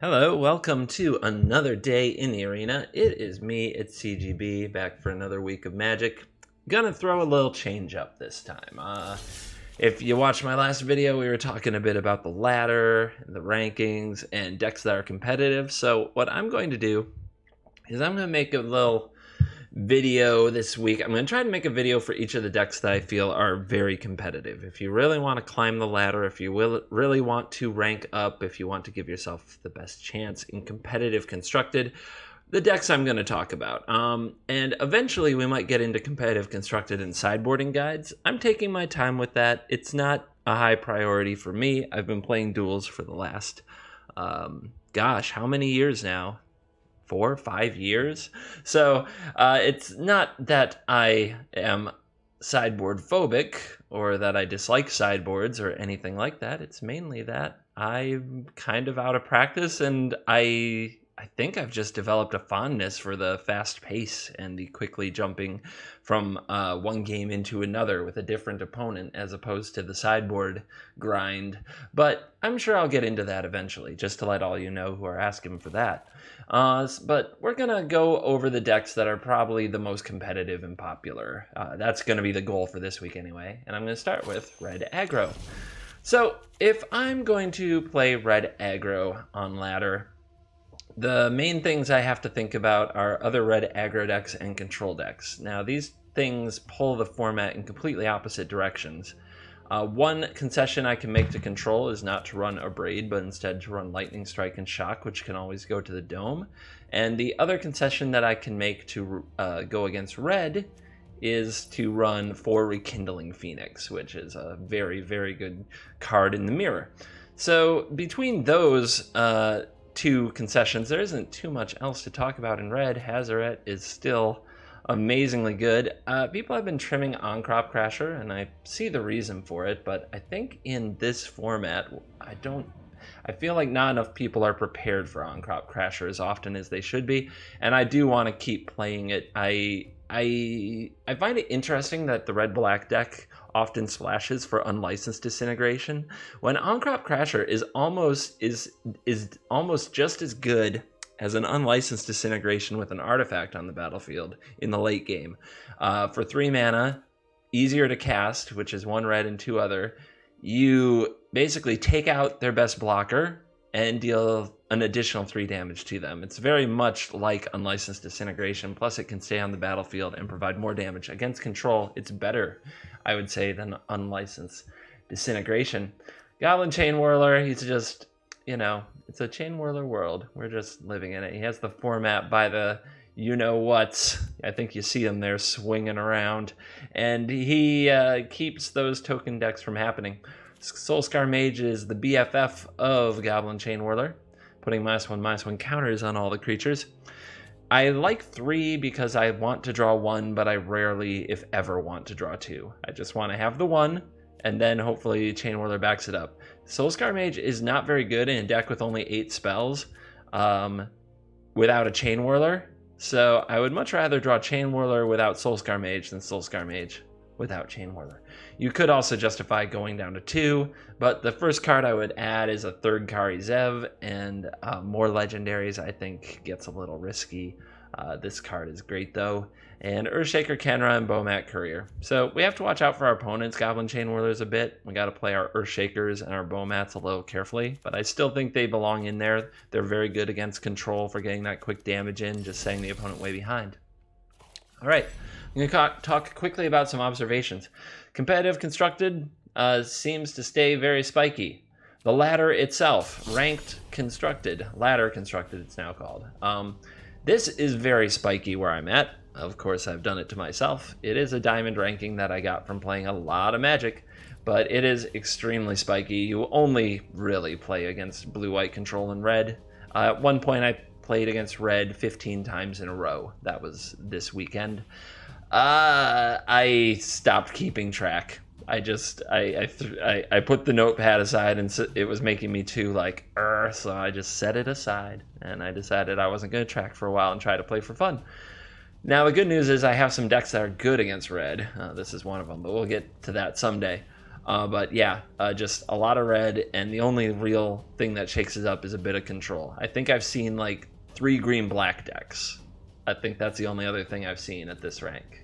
Hello, welcome to another day in the arena. It is me, it's CGB, back for another week of Magic. Gonna throw a little change up this time. If you watched my last video, we were talking a bit about the ladder, the rankings, and decks that are competitive. So what I'm going to do is I'm going to make a little video this week. I'm going to try to make a video for each of the decks that I feel are very competitive. If you really want to climb the ladder, if you really want to rank up, if you want to give yourself the best chance in competitive constructed, the decks I'm going to talk about. And eventually we might get into competitive constructed and sideboarding guides. I'm taking my time with that. It's not a high priority for me. I've been playing duels for the last, how many years now? 4 or 5 years. So it's not that I am sideboard phobic or that I dislike sideboards or anything like that. It's mainly that I'm kind of out of practice, and I think I've just developed a fondness for the fast pace and the quickly jumping from one game into another with a different opponent as opposed to the sideboard grind. But I'm sure I'll get into that eventually, just to let all you know who are asking for that. But we're going to go over the decks that are probably the most competitive and popular. That's going to be the goal for this week anyway. And I'm going to start with Red Aggro. So if I'm going to play Red Aggro on ladder, the main things I have to think about are other red aggro decks and control decks. Now, these things pull the format in completely opposite directions. One concession I can make to control is not to run Abrade, but instead to run Lightning Strike and Shock, which can always go to the dome. And the other concession that I can make to go against red is to run 4 Rekindling Phoenix, which is a very, very good card in the mirror. So between those two concessions, there isn't too much else to talk about in red. Hazoret is still amazingly good. People have been trimming Ahn-Crop Crasher, and I see the reason for it, but I think in this format, I feel like not enough people are prepared for Ahn-Crop Crasher as often as they should be, and I do want to keep playing it. I find it interesting that the red-black deck often splashes for unlicensed disintegration, when Ahn-Crop Crasher is almost just as good as an unlicensed disintegration with an artifact on the battlefield in the late game. For 3 mana, easier to cast, which is 1 red and 2 other, you basically take out their best blocker and deal an additional 3 damage to them. It's very much like unlicensed disintegration, plus it can stay on the battlefield and provide more damage. Against control, it's better, I would say, than unlicensed disintegration. Goblin Chainwhirler, he's just, it's a Chainwhirler world. We're just living in it. He has the format by the you-know-whats. I think you see him there swinging around. And he keeps those token decks from happening. Soul-Scar Mage is the BFF of Goblin Chainwhirler, putting -1/-1 counters on all the creatures. I like 3 because I want to draw 1, but I rarely, if ever, want to draw 2. I just want to have the 1, and then hopefully Chainwhirler backs it up. Soul-Scar Mage is not very good in a deck with only 8 spells without a Chainwhirler, so I would much rather draw Chainwhirler without Soul-Scar Mage than Soul-Scar Mage without Chainwhirler. You could also justify going down to 2, but the first card I would add is a 3rd Kari Zev, and more legendaries I think gets a little risky. This card is great though. And Earthshaker Khenra and Bomat Courier. So we have to watch out for our opponents, Goblin Chainwhirlers, a bit. We got to play our Earthshakers and our Bomats a little carefully, but I still think they belong in there. They're very good against control for getting that quick damage in, just setting the opponent way behind. All right, I'm going to talk quickly about some observations. Competitive constructed seems to stay very spiky. The ladder itself, ranked constructed, ladder constructed it's now called. This is very spiky where I'm at. Of course, I've done it to myself. It is a diamond ranking that I got from playing a lot of Magic, but it is extremely spiky. You only really play against blue-white control and red. At one point, I played against red 15 times in a row. That was this weekend. I stopped keeping track. I put the notepad aside, and it was making me too so I just set it aside, and I decided I wasn't going to track for a while and try to play for fun. Now the good news is I have some decks that are good against red. This is one of them, but we'll get to that someday. But yeah, just a lot of red, and the only real thing that shakes it up is a bit of control. I think I've seen like 3 green-black decks. I think that's the only other thing I've seen at this rank.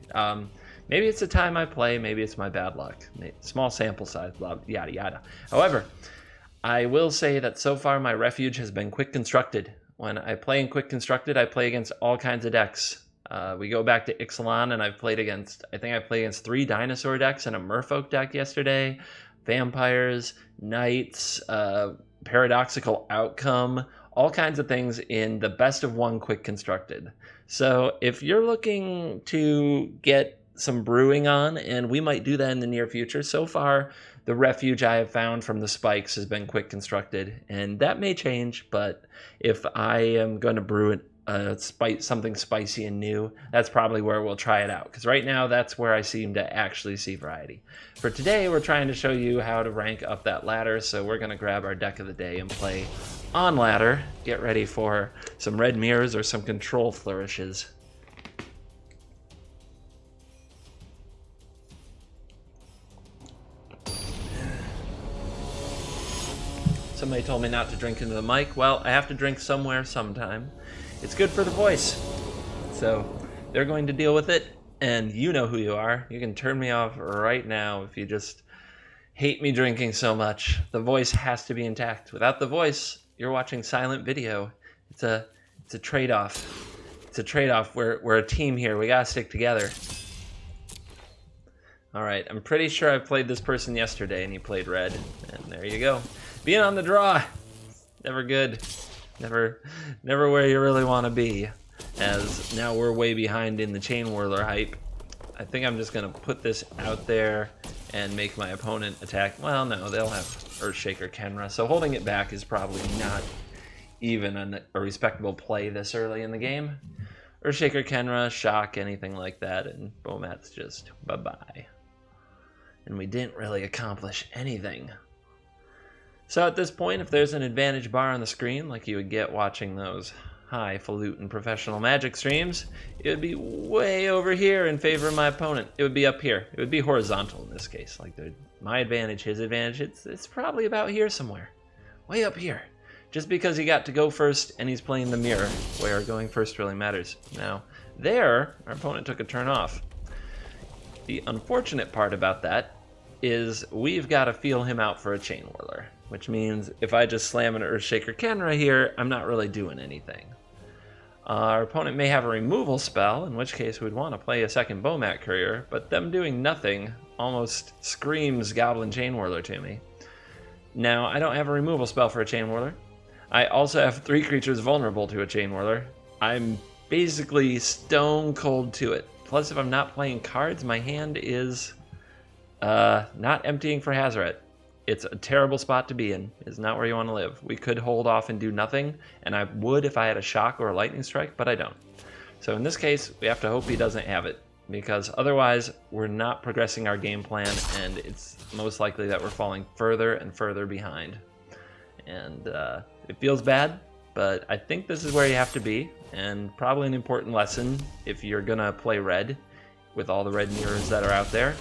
Maybe it's the time I play, maybe it's my bad luck. Small sample size, blah, yada yada. However, I will say that so far my refuge has been quick constructed. When I play in quick constructed, I play against all kinds of decks. We go back to Ixalan, and I've played against, I think I played against 3 dinosaur decks and a merfolk deck yesterday. Vampires, knights, paradoxical outcome, all kinds of things in the best of 1 quick constructed. So if you're looking to get some brewing on, and we might do that in the near future, so far the refuge I have found from the spikes has been quick constructed, and that may change, but if I am going to brew it something spicy and new, that's probably where we'll try it out, because right now that's where I seem to actually see variety. For today, we're trying to show you how to rank up that ladder, so we're going to grab our deck of the day and play on ladder. Get ready for some red mirrors or some control flourishes. Somebody told me not to drink into the mic. Well, I have to drink somewhere sometime. It's good for the voice. So they're going to deal with it, and you know who you are. You can turn me off right now if you just hate me drinking so much. The voice has to be intact. Without the voice, you're watching silent video. It's a trade-off. It's a trade-off. We're a team here. We gotta stick together. All right, I'm pretty sure I played this person yesterday, and he played red. And there you go. Being on the draw, never good. Never where you really want to be. As now we're way behind in the Chainwhirler hype. I think I'm just going to put this out there and make my opponent attack. Well, no, they'll have Earthshaker Khenra, so holding it back is probably not even a respectable play this early in the game. Earthshaker Khenra, shock, anything like that, and Bomat's just bye-bye. And we didn't really accomplish anything. So at this point, if there's an advantage bar on the screen, like you would get watching those highfalutin professional Magic streams, it would be way over here in favor of my opponent. It would be up here. It would be horizontal in this case. Like my advantage, his advantage, it's probably about here somewhere. Way up here. Just because he got to go first and he's playing the mirror, where going first really matters. Now, there, our opponent took a turn off. The unfortunate part about that is we've got to feel him out for a Chainwhirler, which means if I just slam an Earthshaker Khenra here, I'm not really doing anything. Our opponent may have a removal spell, in which case we'd want to play a second Bomat Courier, but them doing nothing almost screams Goblin Chainwhirler to me. Now, I don't have a removal spell for a Chainwhirler. I also have 3 creatures vulnerable to a Chainwhirler. I'm basically stone cold to it. Plus, if I'm not playing cards, my hand is not emptying for Hazoret. It's a terrible spot to be in. It's not where you want to live. We could hold off and do nothing, and I would if I had a shock or a lightning strike, but I don't. So in this case, we have to hope he doesn't have it, because otherwise we're not progressing our game plan, and it's most likely that we're falling further and further behind. And it feels bad, but I think this is where you have to be, and probably an important lesson if you're gonna play red with all the red mirrors that are out there,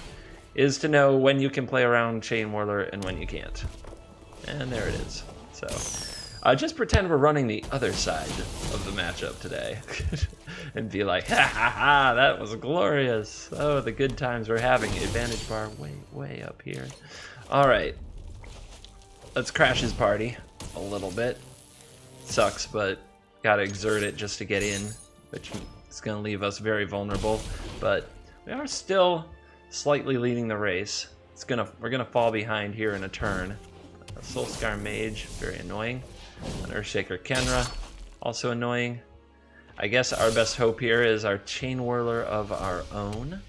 is to know when you can play around Chainwhirler and when you can't. And there it is. So just pretend we're running the other side of the matchup today and be like, ha ha ha, that was glorious. Oh, the good times we're having. Advantage bar way up here. All right, let's crash his party a little bit. Sucks, but gotta exert it just to get in, which is gonna leave us very vulnerable, but we are still slightly leading the race. We're gonna fall behind here in a turn. A Soul-Scar Mage, very annoying. An Earthshaker Khenra, also annoying. I guess our best hope here is our Chainwhirler of our own.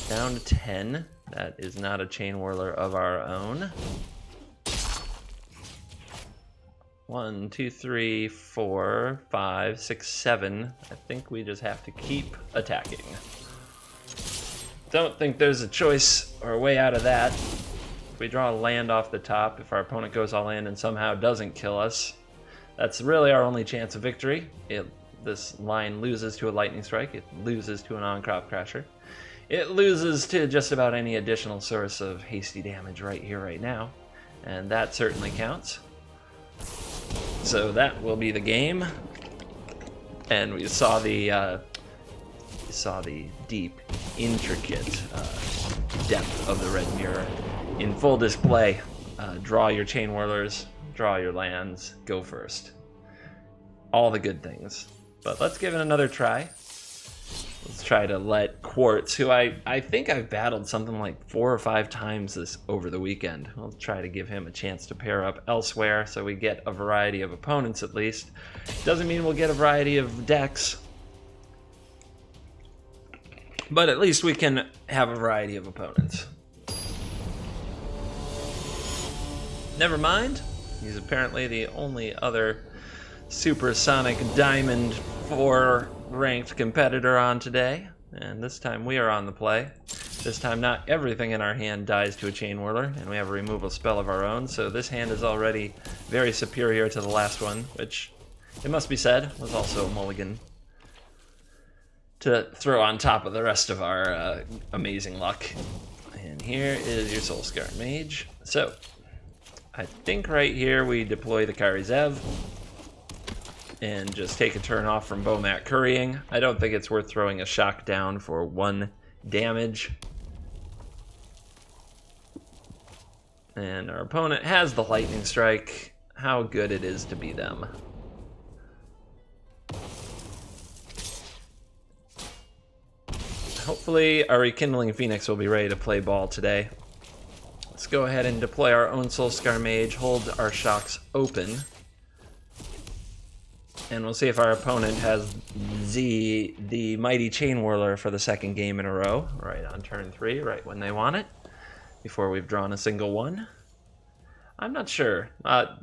Down to 10. That is not a Chainwhirler of our own. 1, 2, 3, 4, 5, 6, 7. I think we just have to keep attacking. Don't think there's a choice or a way out of that. If we draw a land off the top, if our opponent goes all in and somehow doesn't kill us, that's really our only chance of victory. This line loses to a lightning strike, it loses to an Ahn-Crop Crasher. it loses to just about any additional source of hasty damage right here, right now. And that certainly counts. So that will be the game. And we saw the deep, intricate depth of the red mirror in full display. Draw your Chainwhirlers, draw your lands, go first. All the good things. But let's give it another try. Let's try to let Quartz, who I think I've battled something like 4 or 5 times this over the weekend. We'll try to give him a chance to pair up elsewhere so we get a variety of opponents at least. Doesn't mean we'll get a variety of decks, but at least we can have a variety of opponents. Never mind, he's apparently the only other Supersonic Diamond 4 ranked competitor on today, and this time we are on the play. This time not everything in our hand dies to a Chainwhirler, and we have a removal spell of our own, so this hand is already very superior to the last one, which, it must be said, was also a mulligan to throw on top of the rest of our amazing luck. And here is your Soul-Scar Mage. So, I think right here we deploy the Kari Zev and just take a turn off from Bomat Couriering. I don't think it's worth throwing a shock down for 1 damage. And our opponent has the Lightning Strike. How good it is to be them. Hopefully our Rekindling Phoenix will be ready to play ball today. Let's go ahead and deploy our own Soul-Scar Mage, hold our shocks open. And we'll see if our opponent has the mighty Chainwhirler for the 2nd game in a row, right on turn 3, right when they want it, before we've drawn a single one. I'm not sure.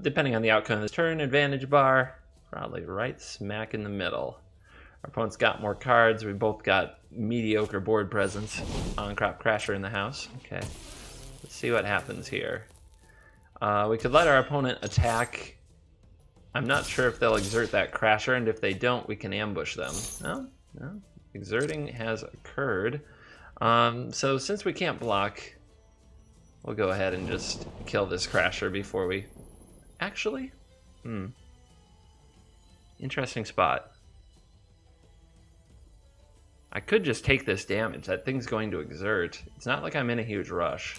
Depending on the outcome of this turn, advantage bar, probably right smack in the middle. Our opponent's got more cards. We both got mediocre board presence. Ahn-Crop Crasher in the house. Okay, let's see what happens here. We could let our opponent attack. I'm not sure if they'll exert that Crasher, and if they don't, we can ambush them. No, exerting has occurred. So since we can't block, we'll go ahead and just kill this Crasher before we... Actually? Interesting spot. I could just take this damage. That thing's going to exert. It's not like I'm in a huge rush.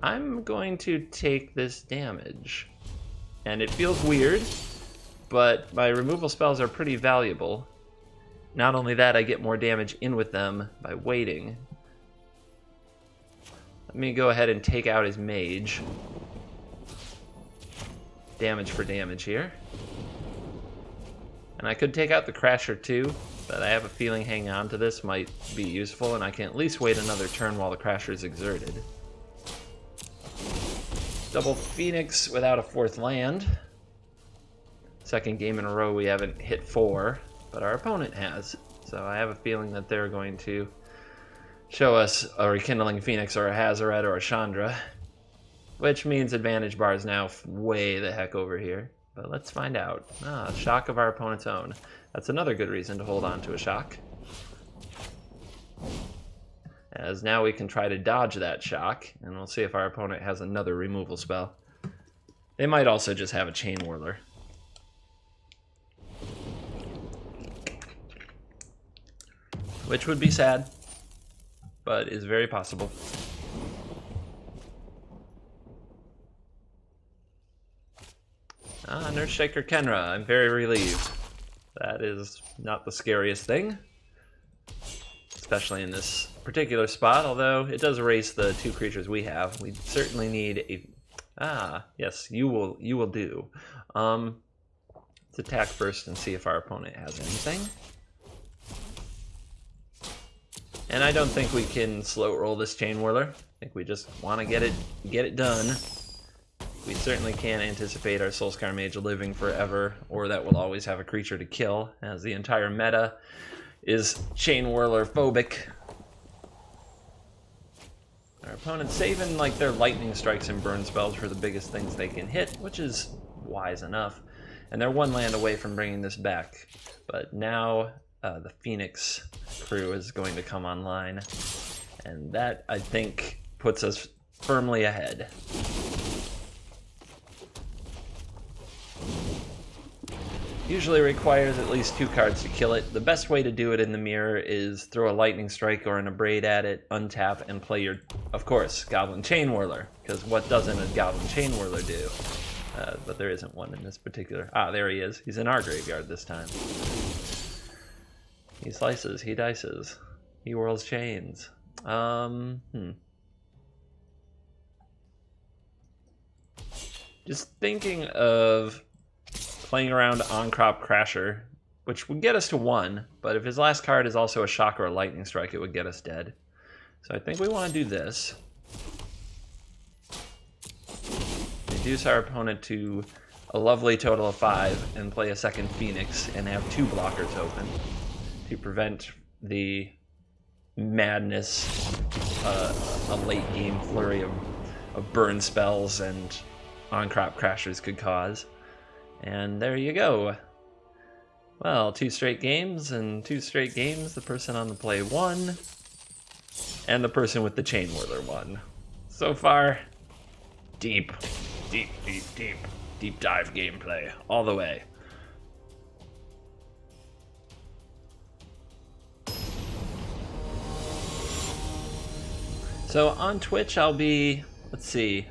I'm going to take this damage. And it feels weird, but my removal spells are pretty valuable. Not only that, I get more damage in with them by waiting. Let me go ahead and take out his mage. Damage for damage here. And I could take out the Crasher too, but I have a feeling hanging on to this might be useful, and I can at least wait another turn while the Crasher is exerted. Double Phoenix without a 4th land. 2nd game in a row we haven't hit 4, but our opponent has. So I have a feeling that they're going to show us a Rekindling Phoenix or a Hazoret or a Chandra, which means advantage bar is now way the heck over here. But let's find out. Shock of our opponent's own. That's another good reason to hold on to a shock, as now we can try to dodge that shock, and we'll see if our opponent has another removal spell. They might also just have a Chainwhirler. Which would be sad, but is very possible. Earthshaker Khenra, I'm very relieved. That is not the scariest thing, especially in this particular spot, although it does erase the 2 creatures we have. We certainly need a... yes, you will do. Let's attack first and see if our opponent has anything. And I don't think we can slow roll this Chainwhirler. I think we just want to get it done. We certainly can't anticipate our Soul-Scar Mage living forever, or that we'll always have a creature to kill, as the entire meta is Chainwhirler phobic. Our opponent's saving like their lightning strikes and burn spells for the biggest things they can hit, which is wise enough. And they're 1 land away from bringing this back. But now the Phoenix crew is going to come online. And that, I think, puts us firmly ahead. Usually requires at least 2 cards to kill it. The best way to do it in the mirror is throw a Lightning Strike or an Abrade at it, untap, and play your, of course, Goblin Chainwhirler. Because what doesn't a Goblin Chainwhirler do? But there isn't one in this particular... Ah, there he is. He's in our graveyard this time. He slices, he dices, he whirls chains. Just thinking of playing around Ahn-Crop Crasher, which would get us to 1, but if his last card is also a Shock or a Lightning Strike, it would get us dead. So I think we want to do this. Reduce our opponent to a lovely total of 5 and play a second Phoenix and have 2 blockers open to prevent the madness, a late game flurry of burn spells and Ahn-Crop Crashers could cause. And there you go. Well, 2 straight games, and 2 straight games, the person on the play won, and the person with the Chainwhirler won. So far, deep dive gameplay, all the way. So on Twitch, I'll be, let's see,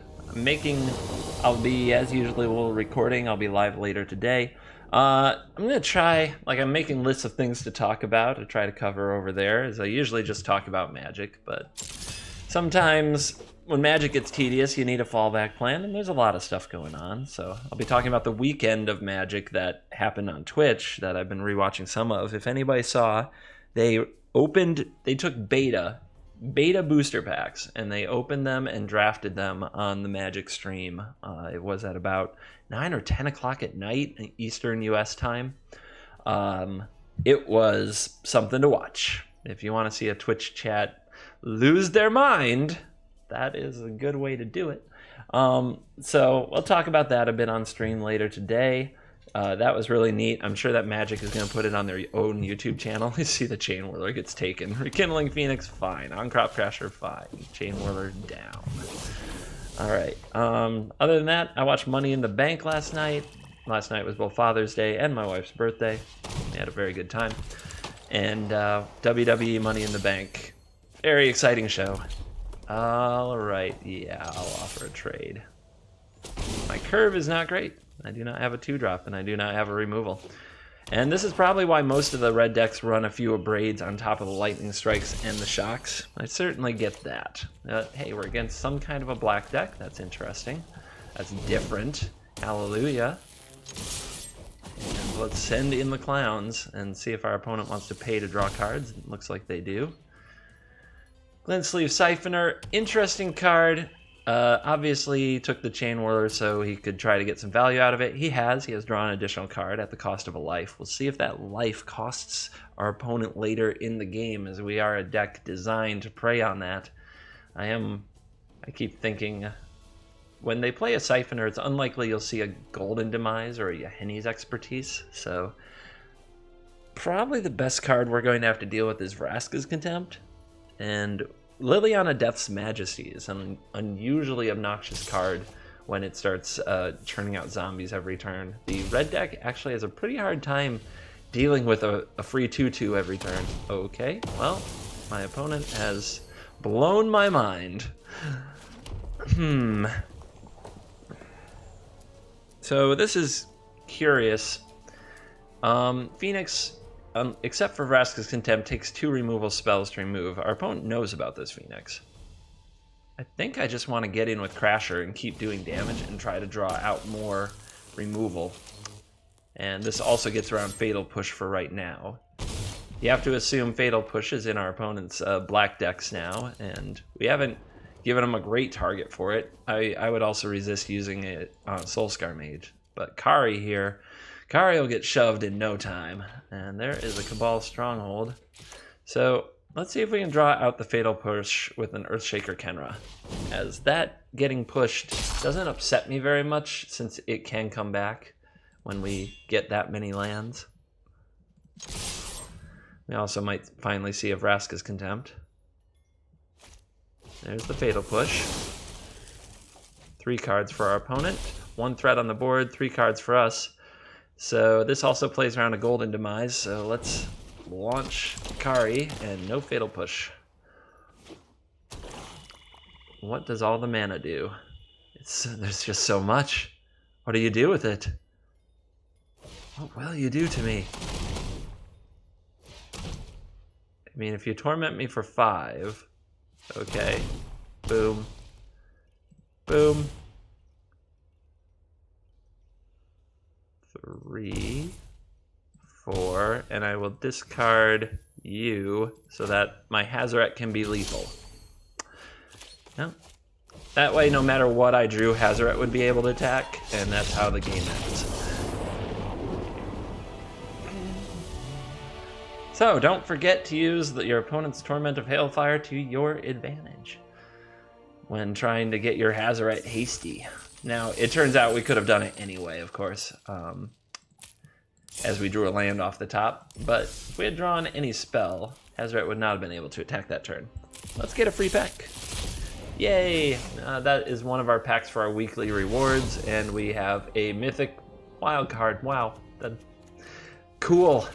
I'll be, as usual, recording. I'll be live later today. I'm going to try, I'm making lists of things to talk about, to try to cover over there, as I usually just talk about Magic, but sometimes when Magic gets tedious, you need a fallback plan, and there's a lot of stuff going on. So I'll be talking about the weekend of Magic that happened on Twitch that I've been rewatching some of. If anybody saw, they took beta booster packs, and they opened them and drafted them on the Magic stream. It was at about 9 or 10 o'clock at night, Eastern US time. It was something to watch. If you want to see a Twitch chat lose their mind, that is a good way to do it. So we'll talk about that a bit on stream later today. That was really neat. I'm sure that Magic is going to put it on their own YouTube channel. You see the Chainwhirler gets taken. Rekindling Phoenix, fine. Ahn-Crop Crasher, fine. Chainwhirler, down. All right. Other than that, I watched Money in the Bank last night. Last night was both Father's Day and my wife's birthday. We had a very good time. And WWE Money in the Bank. Very exciting show. All right. Yeah, I'll offer a trade. My curve is not great. I do not have a 2-drop, and I do not have a removal. And this is probably why most of the red decks run a few Abrades on top of the Lightning Strikes and the Shocks. I certainly get that. Hey, we're against some kind of a black deck. That's interesting. That's different. Hallelujah. And let's send in the clowns and see if our opponent wants to pay to draw cards. It looks like they do. Glint Sleeve Siphoner, interesting card. Obviously took the Chainwhirler so he could try to get some value out of it. He has drawn an additional card at the cost of a life. We'll see if that life costs our opponent later in the game, as we are a deck designed to prey on that. I keep thinking, when they play a Siphoner, it's unlikely you'll see a Golden Demise or a Yahenni's Expertise, so probably the best card we're going to have to deal with is Vraska's Contempt. And Liliana Death's Majesty is an unusually obnoxious card when it starts churning out zombies every turn. The red deck actually has a pretty hard time dealing with a free 2/2 every turn. Okay, well, my opponent has blown my mind. So this is curious. Phoenix, except for Vraska's Contempt, takes 2 removal spells to remove. Our opponent knows about this Phoenix. I think I just want to get in with Crasher and keep doing damage and try to draw out more removal. And this also gets around Fatal Push for right now. You have to assume Fatal Push is in our opponent's black decks now, and we haven't given him a great target for it. I would also resist using it on Soul-Scar Mage. But Kari here, Kari will get shoved in no time. And there is a Cabal Stronghold. So let's see if we can draw out the Fatal Push with an Earthshaker Khenra. As that getting pushed doesn't upset me very much, since it can come back when we get that many lands. We also might finally see a Vraska's Contempt. There's the Fatal Push. 3 cards for our opponent. 1 threat on the board, 3 cards for us. So this also plays around a Golden Demise, so let's launch Kari and no Fatal Push. What does all the mana do? There's just so much. What do you do with it? What will you do to me? I mean, if you torment me for 5, okay. Boom. Boom. 3, 4, and I will discard you so that my Hazoret can be lethal. No. That way, no matter what I drew, Hazoret would be able to attack, and that's how the game ends. So, don't forget to use your opponent's Torment of Hailfire to your advantage when trying to get your Hazoret hasty. Now, it turns out we could have done it anyway, of course, as we drew a land off the top, but if we had drawn any spell, Hazoret would not have been able to attack that turn. Let's get a free pack. Yay! That is one of our packs for our weekly rewards, and we have a mythic wild card. Wow, that's cool.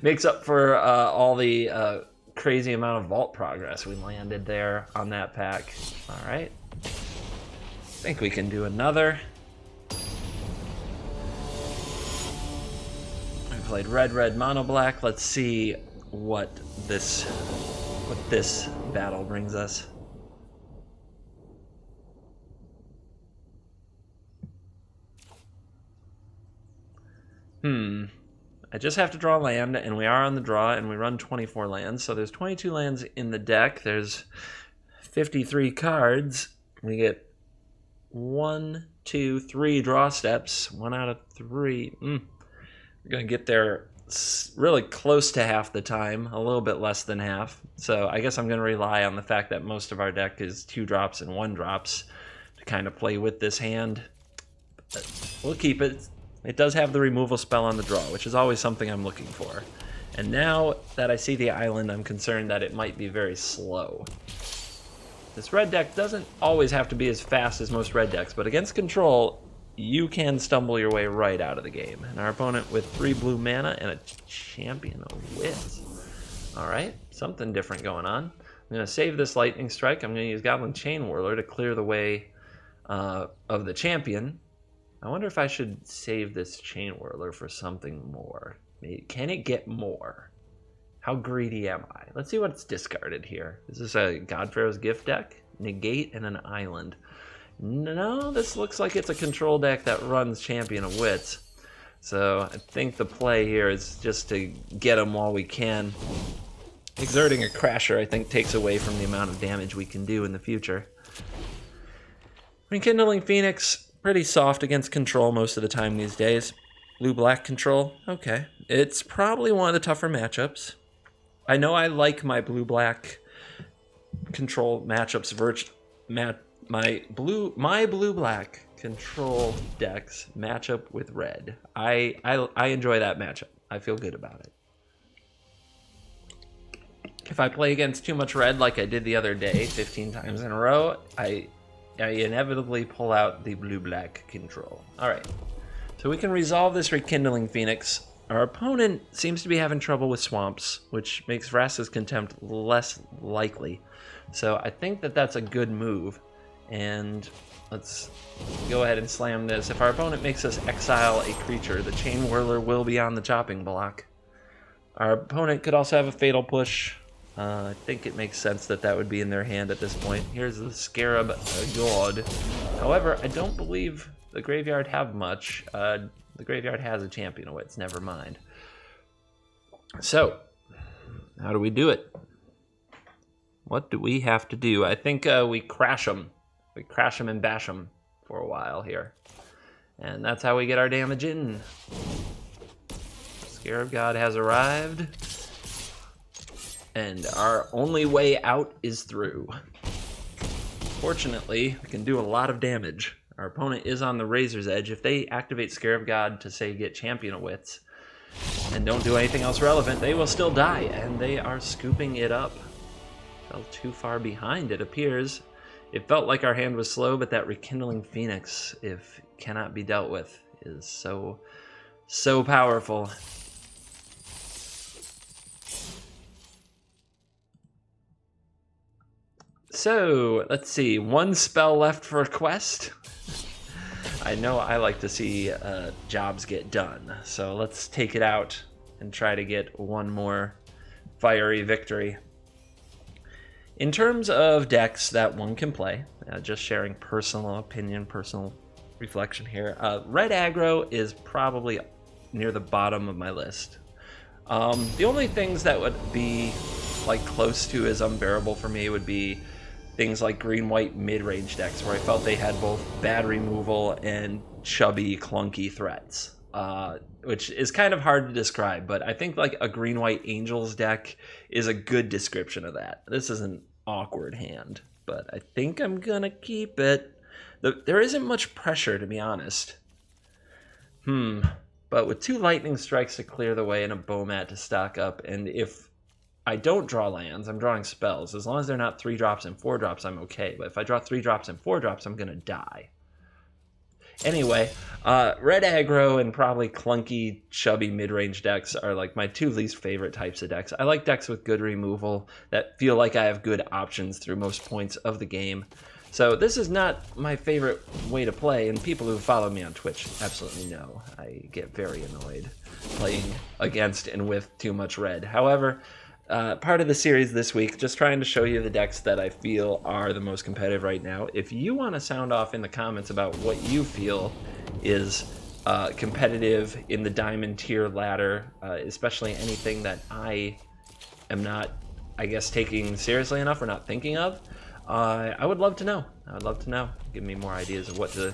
Makes up for all the crazy amount of vault progress we landed there on that pack. All right, I think we can do another. We played red, mono black. Let's see what this battle brings us. I just have to draw land, and we are on the draw, and we run 24 lands. So there's 22 lands in the deck. There's 53 cards. We get 1, 2, 3 draw steps. 1 out of 3. We're going to get there really close to half the time, a little bit less than half. So I guess I'm going to rely on the fact that most of our deck is 2 drops and 1 drops to kind of play with this hand. But we'll keep it. It does have the removal spell on the draw, which is always something I'm looking for. And now that I see the island, I'm concerned that it might be very slow. This red deck doesn't always have to be as fast as most red decks, but against control, you can stumble your way right out of the game. And our opponent with 3 blue mana and a Champion of Wits. Alright, something different going on. I'm going to save this Lightning Strike. I'm going to use Goblin Chainwhirler to clear the way of the champion. I wonder if I should save this Chainwhirler for something more. Can it get more? How greedy am I? Let's see what's discarded here. Is this a Godpharaoh's Gift deck? Negate and an island. No, this looks like it's a control deck that runs Champion of Wits. So I think the play here is just to get them while we can. Exerting a Crasher, I think, takes away from the amount of damage we can do in the future. Rekindling Phoenix. Pretty soft against control most of the time these days. Blue-black control, okay. It's probably one of the tougher matchups. I know I like my blue-black control matchups. My blue-black control decks match up with red. I enjoy that matchup. I feel good about it. If I play against too much red like I did the other day, 15 times in a row, I inevitably pull out the blue-black control. Alright, so we can resolve this Rekindling Phoenix. Our opponent seems to be having trouble with swamps, which makes Vraska's Contempt less likely. So I think that that's a good move. And let's go ahead and slam this. If our opponent makes us exile a creature, the Chainwhirler will be on the chopping block. Our opponent could also have a Fatal Push. I think it makes sense that that would be in their hand at this point. Here's the Scarab God. However, I don't believe the graveyard have much. The graveyard has a Champion of Wits, never mind. So, how do we do it? What do we have to do? I think we crash them. We crash them and bash them for a while here. And that's how we get our damage in. Scarab God has arrived. And our only way out is through. Fortunately, we can do a lot of damage. Our opponent is on the razor's edge. If they activate Scarab God to, say, get Champion of Wits, and don't do anything else relevant, they will still die, and they are scooping it up. Fell too far behind, it appears. It felt like our hand was slow, but that Rekindling Phoenix, if cannot be dealt with, is so powerful. So, let's see, one spell left for a quest. I know I like to see jobs get done, so let's take it out and try to get one more fiery victory. In terms of decks that one can play, just sharing personal opinion, personal reflection here, red aggro is probably near the bottom of my list. The only things that would be like close to as unbearable for me would be things like green-white mid-range decks, where I felt they had both bad removal and chubby, clunky threats, which is kind of hard to describe, but I think like a green-white Angels deck is a good description of that. This is an awkward hand, but I think I'm gonna keep it. There isn't much pressure, to be honest. But with 2 lightning strikes to clear the way and a Bomat to stock up, and if I don't draw lands, I'm drawing spells. As long as they're not 3-drops and 4-drops, I'm okay. But if I draw 3-drops and 4-drops, I'm going to die. Anyway, red aggro and probably clunky, chubby mid-range decks are like my 2 least favorite types of decks. I like decks with good removal that feel like I have good options through most points of the game. So this is not my favorite way to play, and people who follow me on Twitch absolutely know I get very annoyed playing against and with too much red. However, part of the series this week, just trying to show you the decks that I feel are the most competitive right now. If you want to sound off in the comments about what you feel is competitive in the diamond tier ladder, especially anything that I am not, I guess, taking seriously enough or not thinking of, I would love to know. I would love to know. Give me more ideas of what to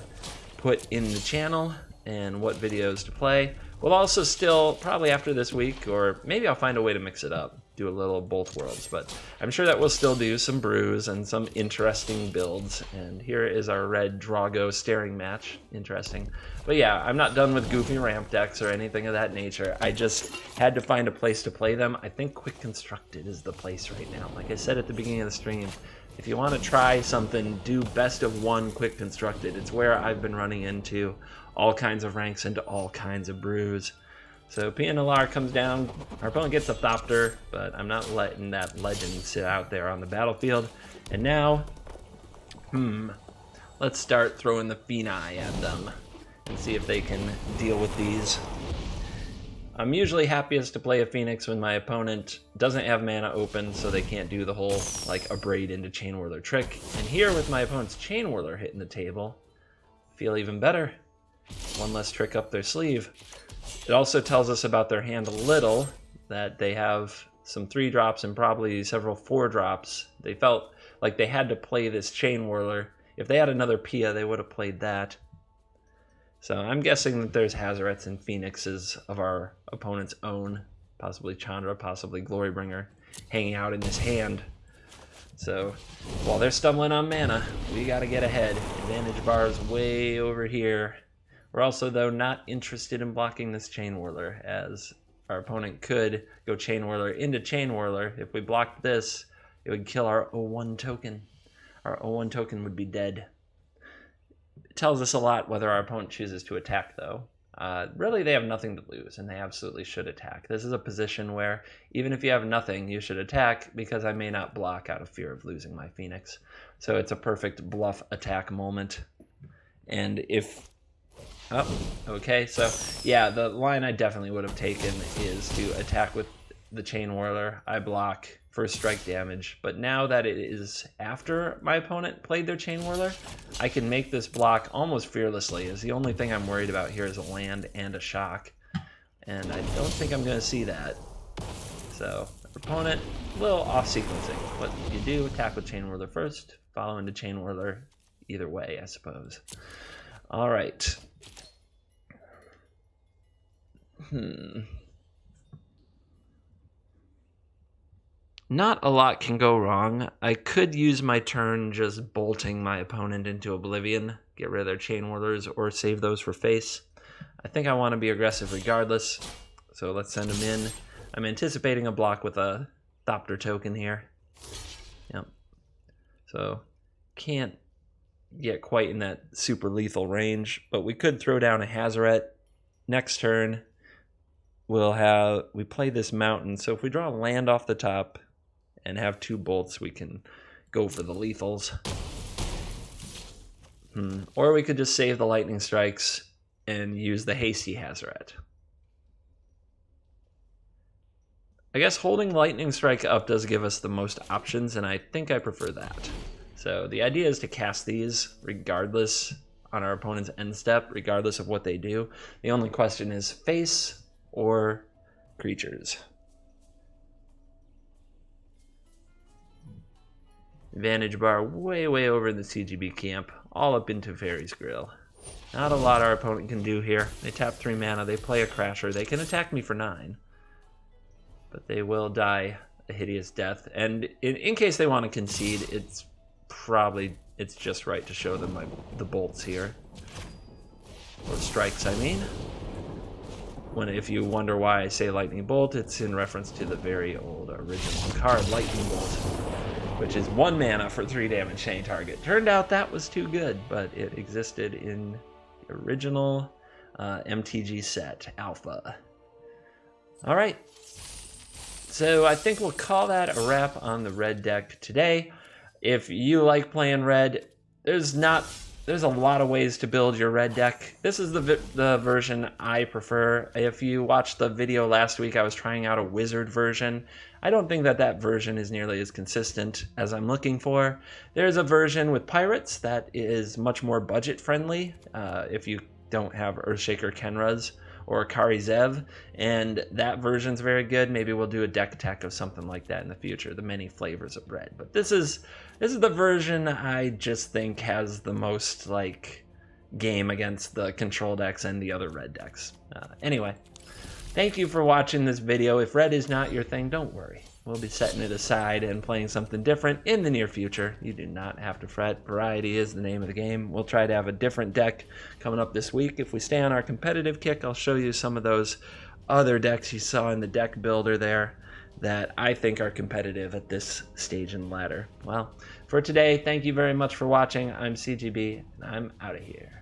put in the channel and what videos to play. We'll also still, probably after this week, or maybe I'll find a way to mix it up, do a little both worlds, but I'm sure that we'll still do some brews and some interesting builds. And here is our red Drago staring match. Interesting. But yeah, I'm not done with goofy ramp decks or anything of that nature. I just had to find a place to play them. I think Quick Constructed is the place right now. Like I said at the beginning of the stream, if you want to try something, do best of 1 Quick Constructed. It's where I've been running into all kinds of ranks into all kinds of brews. So PNLR comes down, our opponent gets a Thopter, but I'm not letting that legend sit out there on the battlefield. And now, let's start throwing the Pheeni at them and see if they can deal with these. I'm usually happiest to play a Phoenix when my opponent doesn't have mana open, so they can't do the whole like Abrade into Chainwhirler trick. And here with my opponent's Chainwhirler hitting the table, feel even better. 1 less trick up their sleeve. It also tells us about their hand a little, that they have some 3-drops and probably several 4-drops. They felt like they had to play this Chainwhirler. If they had another Pia, they would have played that. So I'm guessing that there's Hazorets and Phoenixes of our opponent's own, possibly Chandra, possibly Glorybringer, hanging out in this hand. So while they're stumbling on mana, we got to get ahead. Advantage bar is way over here. We're also, though, not interested in blocking this Chainwhirler, as our opponent could go Chainwhirler into Chainwhirler. If we blocked this, it would kill our 0-1 token. Our 0-1 token would be dead. It tells us a lot whether our opponent chooses to attack, though. Really, they have nothing to lose, and they absolutely should attack. This is a position where, even if you have nothing, you should attack, because I may not block out of fear of losing my Phoenix. So it's a perfect bluff attack moment. And if... Oh, okay, so yeah, the line I definitely would have taken is to attack with the Chainwhirler. I block first strike damage, but now that it is after my opponent played their Chainwhirler, I can make this block almost fearlessly, as the only thing I'm worried about here is a land and a shock, and I don't think I'm going to see that. So, opponent, a little off-sequencing. What you do, attack with Chainwhirler first, follow into Chainwhirler either way, I suppose. All right. Not a lot can go wrong. I could use my turn just bolting my opponent into oblivion, get rid of their Chainwhirlers, or save those for face. I think I want to be aggressive regardless. So let's send him in. I'm anticipating a block with a Thopter token here. Yep. So can't get quite in that super lethal range, but we could throw down a Hazoret. Next turn, we play this mountain. So if we draw a land off the top and have 2 bolts, we can go for the lethals. Or we could just save the lightning strikes and use the hasty Hazoret. I guess holding lightning strike up does give us the most options, and I think I prefer that. So the idea is to cast these regardless on our opponent's end step, regardless of what they do. The only question is face or creatures. Advantage bar way over in the CGB camp, all up into Fairy's Grill. Not a lot our opponent can do here. They tap 3 mana, they play a Crasher, they can attack me for 9. But they will die a hideous death. And in case they want to concede, it's just right to show them the bolts here. Or strikes, I mean. If you wonder why I say Lightning Bolt, it's in reference to the very old original card, Lightning Bolt, which is 1 mana for 3 damage chain target. Turned out that was too good, but it existed in the original MTG set, Alpha. All right. So I think we'll call that a wrap on the red deck today. If you like playing red, there's a lot of ways to build your red deck. This is the version I prefer. If you watched the video last week, I was trying out a wizard version. I don't think that version is nearly as consistent as I'm looking for. There's a version with pirates that is much more budget friendly if you don't have Earthshaker Khenras or Kari Zev, and that version's very good. Maybe we'll do a deck attack of something like that in the future, the many flavors of red. But this is the version I just think has the most game against the control decks and the other red decks. Anyway, thank you for watching this video. If red is not your thing, don't worry. We'll be setting it aside and playing something different in the near future. You do not have to fret. Variety is the name of the game. We'll try to have a different deck coming up this week. If we stay on our competitive kick, I'll show you some of those other decks you saw in the deck builder there that I think are competitive at this stage in the ladder. Well, for today, thank you very much for watching. I'm CGB, and I'm out of here.